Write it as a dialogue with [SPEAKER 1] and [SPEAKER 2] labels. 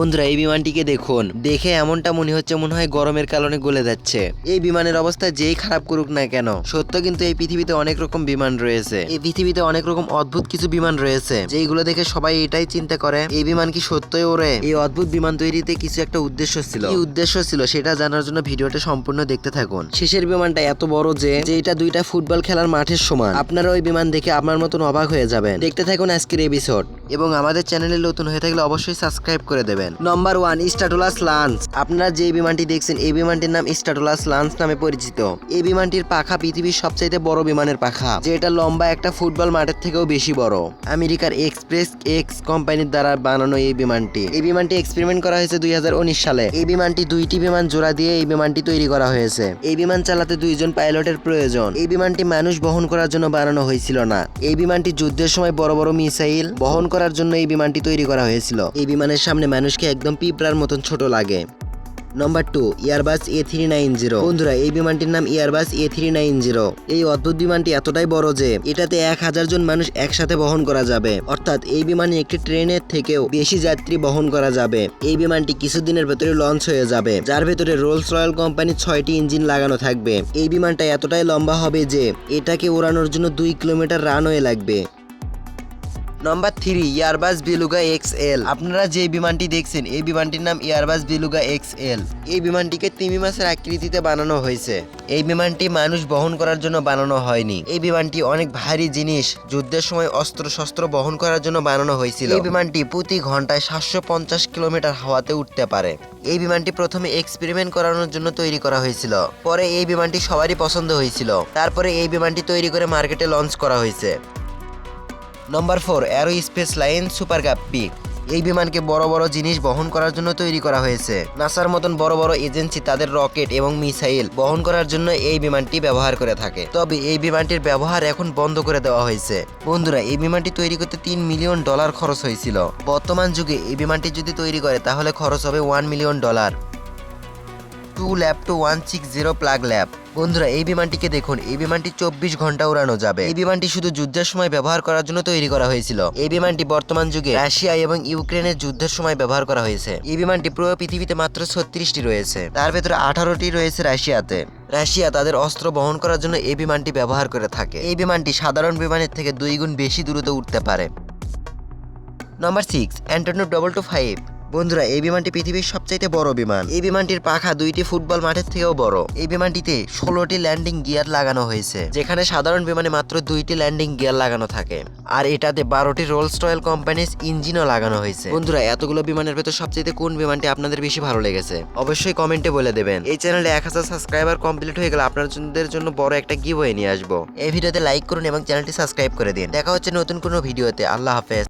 [SPEAKER 1] বন্ধুরা এই বিমানটিকে দেখুন, দেখে এমনটা মনে হচ্ছে মনে হয় গরমের কারণে গলে যাচ্ছে। এই বিমানের অবস্থা যেই খারাপ করুক না কেন, সত্য কিন্তু এই পৃথিবীতে অনেক রকম বিমান রয়েছে। এই পৃথিবীতে অনেক রকম অদ্ভুত কিছু বিমান রয়েছে যেইগুলো দেখে সবাই এটাই চিন্তা করে এই বিমান কি সত্যই ওড়ে। এই অদ্ভুত বিমান তৈরিতে কিছু একটা উদ্দেশ্য ছিল। কি উদ্দেশ্য ছিল সেটা জানার জন্য ভিডিওটা সম্পূর্ণ দেখতে থাকুন। শেষের বিমানটা এত বড় যে এটা দুইটা ফুটবল খেলার মাঠের সমান। আপনারা ওই বিমান দেখে আপনার মতন অবাক হয়ে যাবেন। দেখতে থাকুন আজকের এপিসোড এবং আমাদের চ্যানেলে নতুন হয়ে থাকলে অবশ্যই সাবস্ক্রাইব করে দেবেন। নম্বর 1, স্ট্রাটোলাস লান্স। আপনারা যে বিমানটি দেখছেন এই বিমানটির নাম স্ট্রাটোলাস লান্স নামে পরিচিত। এই বিমানটির পাখা পৃথিবীর সবচাইতে বড় বিমানের পাখা, যেটা লম্বা একটা ফুটবল মাঠের থেকেও বেশি বড়। আমেরিকার এক্সপ্রেস এক্স কোম্পানির দ্বারা বানানো এই বিমানটি এক্সপেরিমেন্ট করা হয়েছে 2019 সালে। এই বিমানটি দুইটি বিমান জোড়া দিয়ে এই বিমানটি তৈরি করা হয়েছে। এই বিমান চালাতে দুইজন পাইলটের প্রয়োজন। এই বিমানটি মানুষ বহন করার জন্য বানানো হয়েছিল না। এই বিমানটি যুদ্ধের সময় বড় বড় মিসাইল বহন করার জন্য এই বিমানটি তৈরি করা হয়েছিল। এই বিমানের সামনে মানুষকে একদম পিঁপড়ার মতন ছোট লাগে। নম্বর 2, এয়ারবাস A390। বন্ধুরা এই বিমানটির নাম এয়ারবাস A390। এই অদ্ভুত বিমানটি এতটাই বড় যে এটাতে 1000 জন মানুষ একসাথে বহন করা যাবে, অর্থাৎ এই বিমানে একটি ট্রেনের থেকেও বেশি যাত্রী বহন করা যাবে। এই বিমানটি কিছুদিনের ভেতরে লঞ্চ হয়ে যাবে, যার ভেতরে রোলস রয়্যাল কোম্পানির 6টি ইঞ্জিন লাগানো থাকবে। এই বিমানটা এতটাই লম্বা হবে যে এটাকে ওড়ানোর জন্য 2 কিলোমিটার রানওয়ে লাগবে। নম্বর 3, এয়ারবাস বেলুগা XL। আপনারা যে বিমানটি দেখছেন এই বিমানটির নাম এয়ারবাস বেলুগা XL। এই বিমানটিকে তিমি মাছের আকৃতিতে বানানো হয়েছে। এই বিমানটি মানুষ বহন করার জন্য বানানো হয়নি। এই বিমানটি অনেক ভারী জিনিস যুদ্ধের সময় অস্ত্র শস্ত্র বহন করার জন্য বানানো হয়েছিল। এই বিমানটি প্রতি ঘন্টায় 750 কিলোমিটার হাওয়াতে উঠতে পারে। এই বিমানটি প্রথমে এক্সপেরিমেন্ট করানোর জন্য তৈরি করা হয়েছিল, পরে এই বিমানটি সবারই পছন্দ হয়েছিল, তারপরে এই বিমানটি তৈরি করে মার্কেটে লঞ্চ করা হয়েছে। নম্বর 4, অ্যারো স্পেস লাইন সুপার গাপ্পি। এই বিমানকে বড় বড় জিনিস বহন করার জন্য তৈরি করা হয়েছে। নাসার মতন বড় বড় এজেন্সি তাদের রকেট এবং মিসাইল বহন করার জন্য এই বিমানটি ব্যবহার করে থাকে। তবে এই বিমানটির ব্যবহার এখন বন্ধ করে দেওয়া হয়েছে। বন্ধুরা এই বিমানটি তৈরি করতে $3 মিলিয়ন খরচ হয়েছিল। বর্তমান যুগে এই বিমানটি যদি তৈরি করে তাহলে খরচ হবে $1 million. 2 lab to 160 plug lab. বন্ধুরা এই বিমানটিকে দেখুন, এই বিমানটি 24 ঘন্টা উড়ানো যাবে। এই বিমানটি শুধু যুদ্ধের সময় ব্যবহার করার জন্য তৈরি করা হয়েছিল। এই বিমানটি বর্তমান যুগে রাশিয়া এবং ইউক্রেনের যুদ্ধের সময় ব্যবহার করা হয়েছে। এই বিমানটি পুরো পৃথিবীতে মাত্র 36টি রয়েছে, তার ভেতরে 18টি রয়েছে রাশিয়াতে। রাশিয়া তাদের অস্ত্র বহন করার জন্য এই বিমানটি ব্যবহার করে থাকে। এই বিমানটি সাধারণ বিমানের থেকে 2 গুণ বেশি দ্রুত উঠতে পারে। নম্বর 6, অ্যান্টোনিও 225। বন্ধুরা এই বিমানটি পৃথিবীর সবচাইতে বড় বিমান। এই বিমানটির পাখা 2টি ফুটবল মাঠের থেকেও বড়। এই বিমানটিতে 16টি ল্যান্ডিং গিয়ার লাগানো হয়েছে, যেখানে সাধারণ বিমানে মাত্র 2টি ল্যান্ডিং গিয়ার লাগানো থাকে। আর এটাতে 12টি রোলস রয়্যাল কোম্পানির ইঞ্জিনও লাগানো হয়েছে। বন্ধুরা এতগুলো বিমানের ভেতর সবচাইতে কোন বিমানটি আপনাদের বেশি ভালো লেগেছে অবশ্যই কমেন্টে বলে দেবেন। এই চ্যানেলে 1000 সাবস্ক্রাইবার কমপ্লিট হয়ে গেলে আপনাদের জন্য বড় একটা গিভওয়ে নিয়ে আসবো। এই ভিডিওতে লাইক করুন এবং চ্যানেলটি সাবস্ক্রাইব করে দিন। দেখা হচ্ছে নতুন কোনো ভিডিওতে। আল্লাহ হাফেজ।